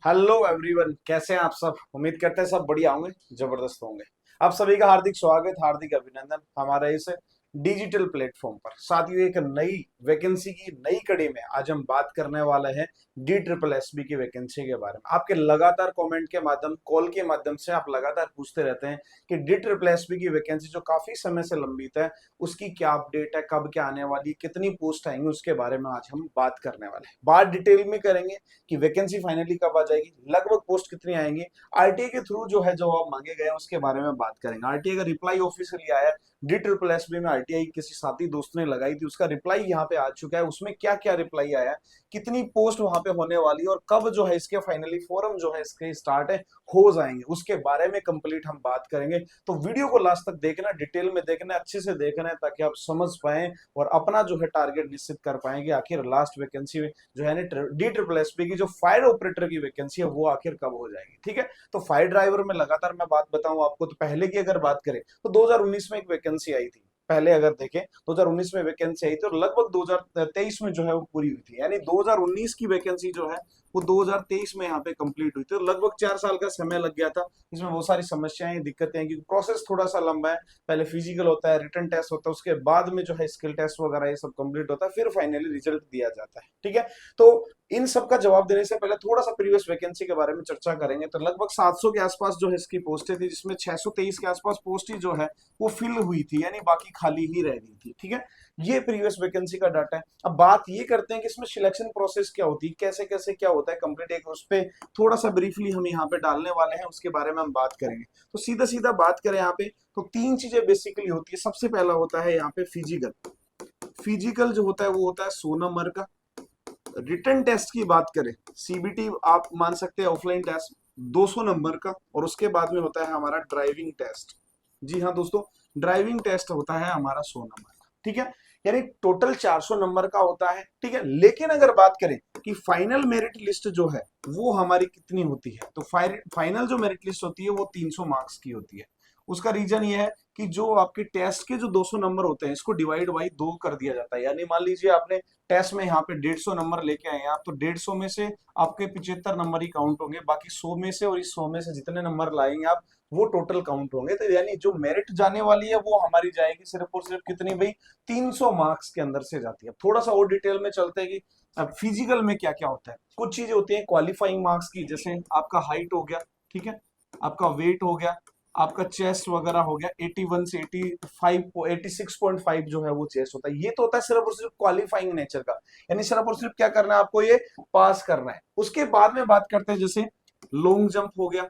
Hello everyone, कैसे हैं आप सब। उम्मीद करते हैं सब बढ़िया होंगे, जबरदस्त होंगे। आप सभी का हार्दिक स्वागत, हार्दिक अभिनंदन हमारे इस डिजिटल प्लेटफॉर्म पर। साथियों, एक नई वैकेंसी की नई कड़ी में आज हम बात करने वाले हैं डी ट्रिपल एस बी की वैकेंसी के बारे में। आपके लगातार कमेंट के माध्यम, कॉल के माध्यम से आप लगातार पूछते रहते हैं कि डी ट्रिपल एस बी की वैकेंसी जो काफी समय से लंबित है, उसकी क्या अपडेट है, कब क्या आने वाली, कितनी पोस्ट आएंगी, उसके बारे में आज हम बात करने वाले हैं। बात डिटेल में करेंगे कि वैकेंसी फाइनली कब आ जाएगी, लगभग पोस्ट कितनी आएंगी, आरटीए के थ्रू जो है जवाब मांगे गए हैं उसके बारे में बात करेंगे। आरटीए का रिप्लाई ऑफिशियली आया है, डी ट्रिपल एस बी में आरटीआई किसी साथी दोस्त ने लगाई थी, उसका रिप्लाई यहाँ पे आ चुका है। उसमें क्या क्या रिप्लाई आया है, कितनी पोस्ट वहां पे होने वाली है और कब जो है इसके फाइनली फॉरम जो है इसके स्टार्ट है हो जाएंगे, उसके बारे में कंप्लीट हम बात करेंगे। तो वीडियो को लास्ट तक देखना, डिटेल में देखना, अच्छे से देखना है ताकि आप समझ पाए और अपना जो है टारगेट निश्चित कर पाएंगे। आखिर लास्ट वैकेंसी जो है ना डी ट्रिपल एस पी की जो फायर ऑपरेटर की वैकेंसी है वो आखिर कब हो जाएगी। ठीक है, तो फायर ड्राइवर में लगातार मैं बात बताऊं आपको, तो पहले की अगर बात करें तो 2019 में एक वैकेंसी आई थी। पहले अगर देखें 2019 में वैकेंसी आई थी और लगभग 2023 में जो है वो पूरी हुई थी, यानी 2019 की वैकेंसी जो है वो 2023 में यहाँ पे कंप्लीट हुई थी। तो लगभग 4 साल का समय लग गया था। इसमें बहुत सारी समस्याएं, दिक्कतें हैं क्योंकि प्रोसेस थोड़ा सा लंबा है। पहले फिजिकल होता है, रिटन टेस्ट होता है, उसके बाद में जो है स्किल टेस्ट वगैरह ये सब कंप्लीट होता है, फिर फाइनली रिजल्ट दिया जाता है। ठीक है, तो इन सब का जवाब देने से पहले थोड़ा सा प्रीवियस वैकेंसी के बारे में चर्चा करेंगे। तो लगभग 700 के आसपास जो है इसकी पोस्टें थी, जिसमें 623 के आसपास पोस्ट ही जो है वो फिल हुई थी, यानी बाकी खाली ही रह गई थी। ठीक है, ये प्रीवियस वैकेंसी का डाटा है। अब बात ये करते हैं कि इसमें सिलेक्शन प्रोसेस क्या होती है, कैसे कैसे क्या होता है कंप्लीट, एक उस पर थोड़ा सा ब्रीफली हम यहाँ पे डालने वाले हैं, उसके बारे में हम बात करेंगे। तो सीधा सीधा बात करें यहाँ पे तो तीन चीजें बेसिकली होती है। सबसे पहला होता है यहाँ पे फिजिकल। फिजिकल जो होता है वो होता है 100 नंबर का। रिटन टेस्ट की बात करें, सीबीटी आप मान सकते हैं, ऑफलाइन टेस्ट 200 नंबर का। और उसके बाद में होता है हमारा ड्राइविंग टेस्ट। जी हाँ दोस्तों, ड्राइविंग टेस्ट होता है हमारा 100 नंबर का। ठीक है, यानी टोटल 400 नंबर का होता है। ठीक है, लेकिन अगर बात करें कि फाइनल मेरिट लिस्ट जो है वो हमारी कितनी होती है, तो फाइनल जो मेरिट लिस्ट होती है वो 300 मार्क्स की होती है। उसका रीजन ये है कि जो आपके टेस्ट के जो 200 नंबर होते हैं इसको डिवाइड बाई 2 कर दिया जाता है। यानी मान लीजिए आपने टेस्ट में यहाँ पे 150 नंबर लेके आए हैं आप, तो 150 में से आपके 75 नंबर ही काउंट होंगे, बाकी 100 में से और इस 100 में से जितने नंबर लाएंगे आप वो टोटल काउंट होंगे। तो यानी जो मेरिट जाने वाली है वो हमारी जाएगी सिर्फ और सिर्फ कितनी भाई, 300 मार्क्स के अंदर से जाती है। थोड़ा सा और डिटेल में चलते हैं कि अब फिजिकल में क्या क्या होता है। कुछ चीजें होती है क्वालिफाइंग मार्क्स की, जैसे आपका हाइट हो गया, ठीक है, आपका वेट हो गया, आपका चेस्ट वगैरह हो गया। 81 से 85 86.5 जो है वो चेस्ट होता है। ये तो होता है सिर्फ और सिर्फ क्वालिफाइंग नेचर का, यानी सिर्फ और सिर्फ क्या करना है आपको, ये पास करना है। उसके बाद में बात करते हैं जैसे लॉन्ग जंप हो गया,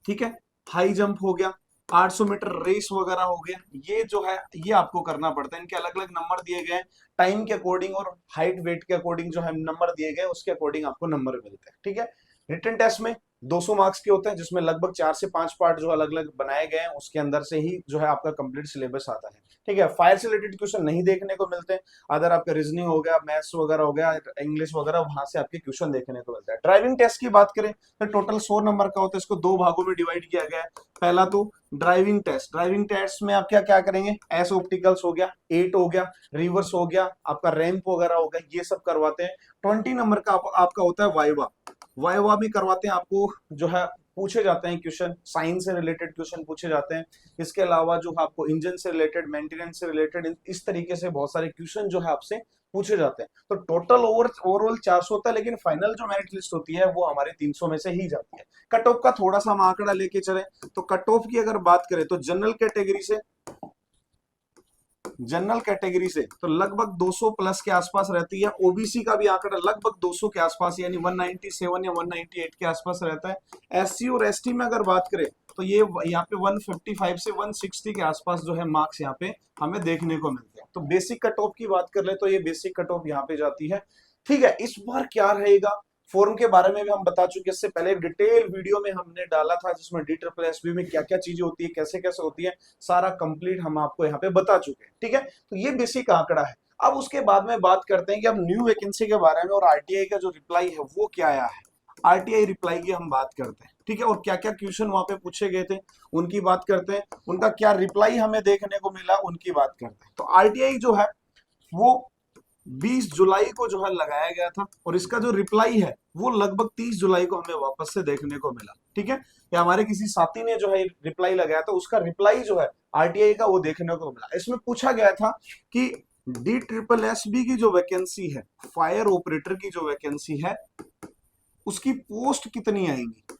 ठीक है, हाई जंप हो गया, 800 मीटर रेस वगैरह हो गया। ये जो है ये आपको करना पड़ता है। इनके अलग अलग नंबर दिए गए हैं, टाइम के अकॉर्डिंग और हाइट वेट के अकॉर्डिंग जो है नंबर दिए गए उसके अकॉर्डिंग आपको नंबर मिलते हैं। ठीक है, रिटन टेस्ट में 200 मार्क्स के होते हैं, जिसमें लगभग 4 से 5 पार्ट जो अलग अलग बनाए गए हैं उसके अंदर से ही जो है आपका कंप्लीट सिलेबस आता है। ठीक है, फायर से रिलेटेड क्वेश्चन नहीं देखने को मिलते हैं। अदर आपका रीजनिंग हो गया, मैथ्स वगैरह हो गया, इंग्लिश वगैरह, वहां से आपके क्वेश्चन देखने को मिलता है। ड्राइविंग टेस्ट की बात करें तो टोटल 100 नंबर का होता है, इसको 2 भागों में डिवाइड किया गया है। पहला तो ड्राइविंग टेस्ट, ड्राइविंग टेस्ट में आप क्या क्या करेंगे, एस ऑप्टिकल्स हो गया, 8 हो गया, रिवर्स हो गया, आपका रैंप वगैरह हो गया, ये सब करवाते हैं। 20 नंबर का आपका होता है वाइवा। वाइवा भी करवाते हैं आपको, जो है पूछे जाते हैं क्वेश्चन, साइंस से रिलेटेड क्वेश्चन पूछे जाते हैं। इसके अलावा जो आपको इंजन से रिलेटेड, मेंटेनेंस से रिलेटेड, इस तरीके से बहुत सारे क्वेश्चन जो है आपसे पूछे जाते हैं। तो टोटल ओवरऑल 400 होता है, लेकिन फाइनल जो मेरिट लिस्ट होती है वो हमारे 300 में से ही जाती है। कट ऑफ का थोड़ा सा हम आंकड़ा लेके चले तो कट ऑफ की अगर बात करें तो जनरल कैटेगरी से तो लगभग 200 प्लस के आसपास रहती है। ओबीसी का भी आंकड़ा लगभग 200 के आसपास, यानी 197 या 198 के आसपास रहता है। एससी और एसटी में अगर बात करें तो ये यहाँ पे 155 से 160 के आसपास जो है मार्क्स यहाँ पे हमें देखने को मिलते हैं। तो बेसिक कट ऑफ की बात कर ले तो ये बेसिक कट ऑफ यहाँ पे जाती है। ठीक है, इस बार क्या रहेगा फॉर्म के बारे में भी हम बता चुके, इससे पहले डिटेल वीडियो में हमने डाला था जिसमें डी ट्रिपल एस बी में क्या क्या चीजें होती है, कैसे कैसे होती है, सारा कंप्लीट हम आपको यहाँ पे बता चुके हैं। ठीक है, तो ये बेसिक आंकड़ा है। अब उसके बाद में बात करते हैं कि अब न्यू वैकेंसी के बारे में और आरटीआई का जो रिप्लाई है वो क्या आया है। आरटीआई रिप्लाई की हम बात करते हैं, ठीक है, और क्या क्या क्वेश्चन वहां पे पूछे गए थे उनकी बात करते हैं, उनका क्या रिप्लाई हमें देखने को मिला उनकी बात करते हैं। तो आरटीआई जो है वो 20 जुलाई को जो है लगाया गया था, और इसका जो रिप्लाई है वो लगभग 30 जुलाई को हमें वापस से देखने को मिला। ठीक है, या हमारे किसी साथी ने जो है रिप्लाई लगाया, तो उसका रिप्लाई जो है आरटीआई का वो देखने को मिला। इसमें पूछा गया था कि डी ट्रिपल एस बी की जो वैकेंसी है, फायर ऑपरेटर की जो वैकेंसी है, उसकी पोस्ट कितनी आएंगी।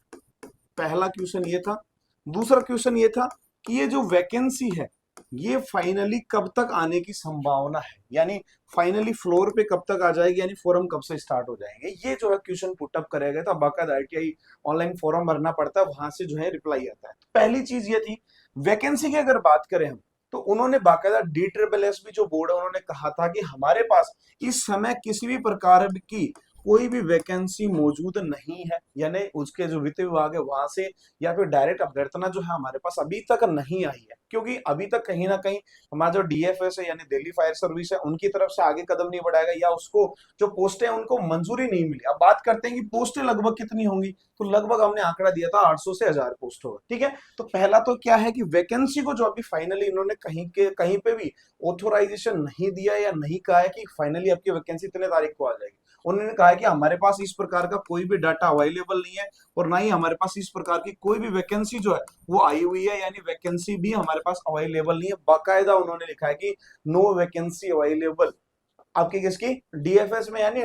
पहला क्वेश्चन ये था। दूसरा क्वेश्चन ये था कि ये जो वैकेंसी है ये फाइनली कब तक आने की संभावना है, यानी फाइनली फ्लोर पे कब तक आ जाएगी, यानी फोरम कब से स्टार्ट हो जाएंगे। ये जो है क्वेश्चन पुटअप करेगा गया था। बाकायदा आईटीआई ऑनलाइन फॉर्म भरना पड़ता है, वहां से जो है रिप्लाई आता है। तो पहली चीज ये थी वैकेंसी की अगर बात करें हम, तो उन्होंने बाकायदा डी ट्रिपल एस बी जो बोर्ड है उन्होंने कहा था कि हमारे पास इस समय किसी भी प्रकार की कोई भी वैकेंसी मौजूद नहीं है, यानी उसके जो वित्त विभाग है वहां से या फिर डायरेक्ट अभ्यर्थना जो है हमारे पास अभी तक नहीं आई है, क्योंकि अभी तक कहीं ना कहीं हमारा जो डीएफएस है यानी दिल्ली फायर सर्विस है उनकी तरफ से आगे कदम नहीं बढ़ाएगा, या उसको जो पोस्टें हैं उनको मंजूरी नहीं मिली। अब बात करते हैं कि पोस्टें लगभग कितनी होंगी, तो लगभग हमने आंकड़ा दिया था 800 से 1000 पोस्ट होगा। ठीक है, तो पहला तो क्या है कि वैकेंसी को जो अभी फाइनली इन्होंने कहीं पे भी ऑथोराइजेशन नहीं दिया या नहीं कहा है कि फाइनली आपकी वैकेंसी इतने तारीख को आ जाएगी। उन्होंने कहा है कि हमारे पास इस प्रकार का कोई भी डाटा अवेलेबल नहीं है, और ना ही हमारे पास इस प्रकार की कोई भी वैकेंसी जो है वो आई हुई है, यानी वैकेंसी भी हमारे पास अवेलेबल नहीं है। बाकायदा उन्होंने लिखा है कि नो वैकेंसी अवेलेबल आपकी किसकी, डीएफएस में, यानी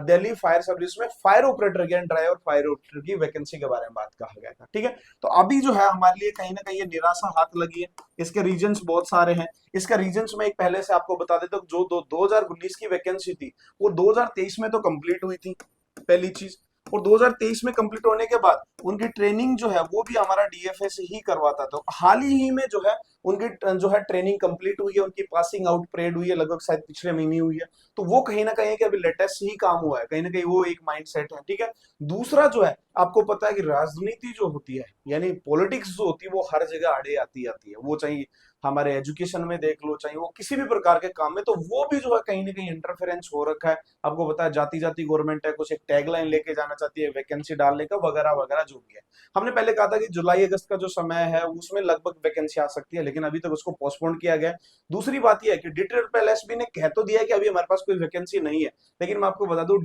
दिल्ली फायर सर्विस में फायर ऑपरेटर की, ड्राइवर फायर ऑपरेटर की वैकेंसी के बारे में बात कहा गया था। ठीक है, तो अभी जो है हमारे लिए कहीं ना कहीं ये निराशा हाथ लगी है। इसके रीजंस बहुत सारे हैं। इसका रीजंस मैं एक पहले से आपको बता देता हूँ। जो 2019 की वैकेंसी थी वो 2023 में तो कंप्लीट हुई थी, पहली चीज। और 2023 में कंप्लीट होने के बाद उनकी ट्रेनिंग जो है वो भी हमारा डीएफए से ही करवाता था। हाल ही में जो है उनकी जो है ट्रेनिंग कंप्लीट हुई है, उनकी पासिंग आउट परेड हुई है, लगभग शायद पिछले महीने हुई है। तो वो कहीं ना कहीं कि अभी लेटेस्ट ही काम हुआ है, कहीं ना कहीं वो एक माइंडसेट है। ठीक है, दूसरा जो है आपको पता है कि राजनीति जो होती है यानी पॉलिटिक्स जो होती है वो हर जगह आड़े आती आती है। वो चाहे हमारे एजुकेशन में देख लो, चाहे वो किसी भी प्रकार के काम में, तो वो भी जो है कहीं ना कहीं इंटरफेरेंस हो रखा है। आपको पता है जाति जाति गवर्नमेंट है, कुछ एक टैगलाइन लेके जाना चाहती है वैकेंसी डालने का, वगैरह वगैरह जो भी है। हमने पहले कहा था कि जुलाई अगस्त का जो समय है उसमें लगभग वैकेंसी आ सकती है, लेकिन अभी तक उसको पोस्टपोन किया गया है। दूसरी बात यह है कि DSSB ने कह तो दिया है कि अभी हमारे पास कोई वैकेंसी नहीं है, लेकिन मैं आपको बता दूं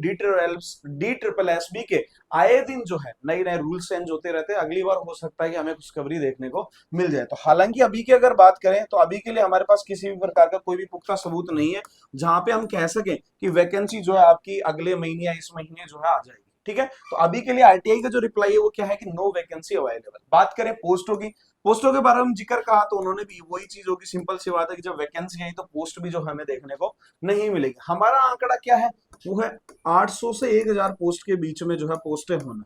DSSB के आए दिन जो है नए नए रूल्स चेंज होते रहते हैं। अगली बार हो सकता है कि हमें खुशखबरी देखने को मिल जाए। तो हालांकि अभी की अगर बात करें तो अभी के लिए हमारे पास किसी भी प्रकार का कोई भी पुख्ता सबूत नहीं है जहां पे हम कह सकें कि वैकेंसी जो है आपकी अगले महीने या इस महीने जो है आ जाएगी। ठीक है, तो अभी के लिए आरटीआई का जो रिप्लाई है वो क्या है कि नो वैकेंसी अवेलेबल। बात करें पोस्टों की, पोस्टों के बारे में जिक्र कहा तो उन्होंने भी वही चीज होगी, सिंपल सी बात है कि जब वैकेंसी आई तो पोस्ट भी जो हमें देखने को नहीं मिलेगी। हमारा आंकड़ा क्या है, वो है 800 से 1000 पोस्ट के बीच में जो है पोस्टें होना।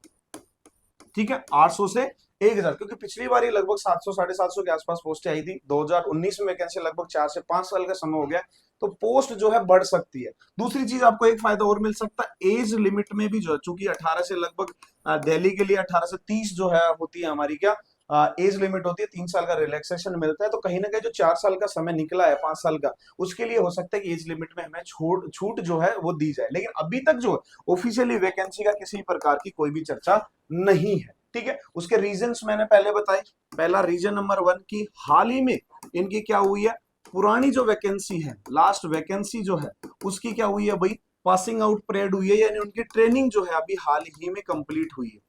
ठीक है, 800 से 1000, क्योंकि पिछली बार ही लगभग 700 750 के आसपास पोस्टें आई थी। 2019 में वैकेंसी लगभग 4 से 5 साल का समय हो गया, तो पोस्ट जो है बढ़ सकती है। दूसरी चीज आपको एक फायदा और मिल सकता है, एज लिमिट में भी जो है, चूंकि 18 से लगभग दिल्ली के लिए 18 से 30 जो है होती है हमारी क्या एज लिमिट होती है, 3 साल का रिलैक्सेशन मिलता है। तो कहीं ना कहीं जो 4 साल का समय निकला है 5 साल का, उसके लिए हो सकता है कि एज लिमिट में हमें छूट जो है वो दी जाए। लेकिन अभी तक जो ऑफिशियली वैकेंसी का किसी प्रकार की कोई भी चर्चा नहीं है। ठीक है, उसके रीजंस मैंने पहले बताए। पहला रीजन नंबर 1 की हाल ही में इनकी क्या हुई है, पुरानी जो वैकेंसी है, लास्ट वैकेंसी जो है उसकी क्या हुई है भाई, पासिंग आउट परेड हुई है, यानी उनकी ट्रेनिंग जो है अभी हाल ही में कंप्लीट हुई है।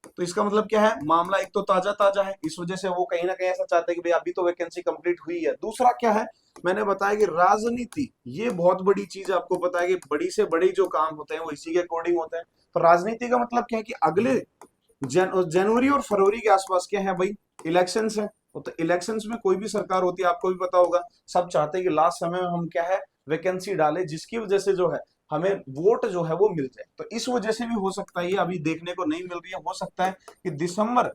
तो इसका मतलब क्या है, मामला एक तो ताजा ताजा है, इस वजह से वो कहीं ना कहीं ऐसा चाहते हैं कि भाई अभी तो वैकेंसी कंप्लीट हुई है। दूसरा क्या है, मैंने बताया कि राजनीति ये बहुत बड़ी चीज है। आपको पता है कि बड़ी से बड़ी जो काम होते हैं वो इसी के अकॉर्डिंग होते हैं। तो राजनीति का मतलब क्या है कि अगले जनवरी और फरवरी के आसपास क्या है भाई, इलेक्शंस है। तो इलेक्शंस में कोई भी सरकार होती है, आपको भी पता होगा, सब चाहते हैं कि लास्ट समय में हम क्या है वैकेंसी डाले, जिसकी वजह से जो है हमें वोट जो है वो मिल जाए। तो इस वजह से भी हो सकता है, ये अभी देखने को नहीं मिल रही है, हो सकता है कि दिसंबर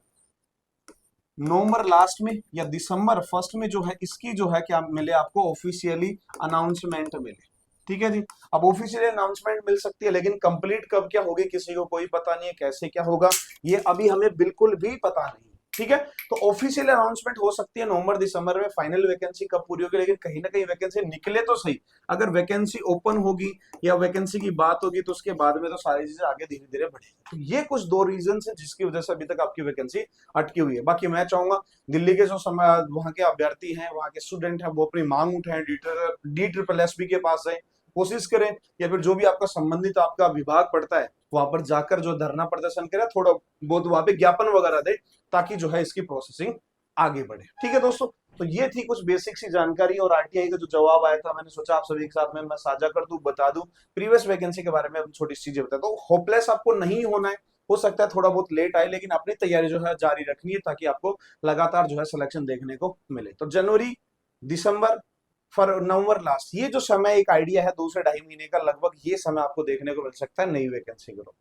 नवंबर लास्ट में या दिसंबर फर्स्ट में जो है इसकी जो है क्या मिले आपको, ऑफिशियली अनाउंसमेंट मिले। ठीक है जी, अब ऑफिशियली अनाउंसमेंट मिल सकती है, लेकिन कंप्लीट कब क्या होगी किसी को कोई पता नहीं है, कैसे क्या होगा ये अभी हमें बिल्कुल भी पता नहीं। ठीक है, तो ऑफिशियल अनाउंसमेंट हो सकती है नवंबर दिसंबर में, फाइनल वैकेंसी कब पूरी होगी, लेकिन कहीं ना कहीं वैकेंसी निकले तो सही। अगर वैकेंसी ओपन होगी या वैकेंसी की बात होगी तो उसके बाद में तो सारी चीजें आगे धीरे धीरे बढ़ेगी। तो ये कुछ दो रीजन है जिसकी वजह से अभी तक आपकी वैकेंसी अटकी हुई है। बाकी मैं चाहूंगा दिल्ली के जो समय वहां के अभ्यर्थी हैं, वहां के स्टूडेंट हैं, वो अपनी मांग उठाएं, डी ट्रिपल एस बी के पास जाए, कोशिश करें, या फिर जो भी आपका संबंधित आपका विभाग पड़ता है वहां पर जाकर जो धरना प्रदर्शन करें, थोड़ा बहुत वहां पे ज्ञापन वगैरह दे, ताकि जो है इसकी प्रोसेसिंग आगे बढ़े। ठीक है दोस्तों, तो ये थी कुछ बेसिक सी जानकारी, और आरटीआई का जो जवाब आया था मैंने सोचा आप सभी के साथ में मैं साझा कर दूं, बता दूं। प्रीवियस वैकेंसी के बारे में अब छोटी सी चीजें बता दूं। होपलेस आपको नहीं होना है, हो सकता है थोड़ा बहुत लेट आए, लेकिन अपनी तैयारी जो है जारी रखनी है, ताकि आपको लगातार जो है सिलेक्शन देखने को मिले। तो जनवरी, दिसंबर, नवंबर लास्ट, ये जो समय एक आइडिया है 2 से 2.5 महीने का लगभग, ये समय आपको देखने को मिल सकता है नई वैकेंसी को।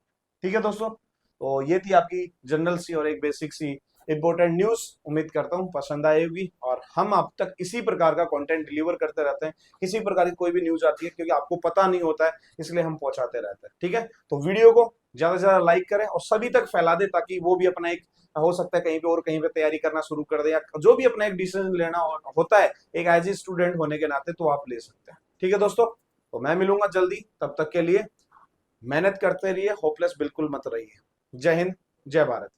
ठीक है दोस्तों, तो ये थी आपकी जनरल सी और एक बेसिक सी इंपॉर्टेंट न्यूज। उम्मीद करता हूँ पसंद आई होगी, और हम अब तक इसी प्रकार का कंटेंट डिलीवर करते रहते हैं। किसी प्रकार की कोई भी न्यूज आती है, क्योंकि आपको पता नहीं होता है, इसलिए हम पहुंचाते रहते हैं। ठीक है, तो वीडियो को ज्यादा से ज्यादा लाइक करें और सभी तक फैला दें, ताकि वो भी अपना एक, हो सकता है कहीं पे और कहीं पे तैयारी करना शुरू कर दे, या जो भी अपना एक डिसीजन लेना होता है एक एज ए स्टूडेंट होने के नाते, तो आप ले सकते हैं। ठीक है दोस्तों, तो मैं मिलूंगा जल्दी, तब तक के लिए मेहनत करते रहिए, होपलेस बिल्कुल मत रहिए। जय हिंद, जय भारत।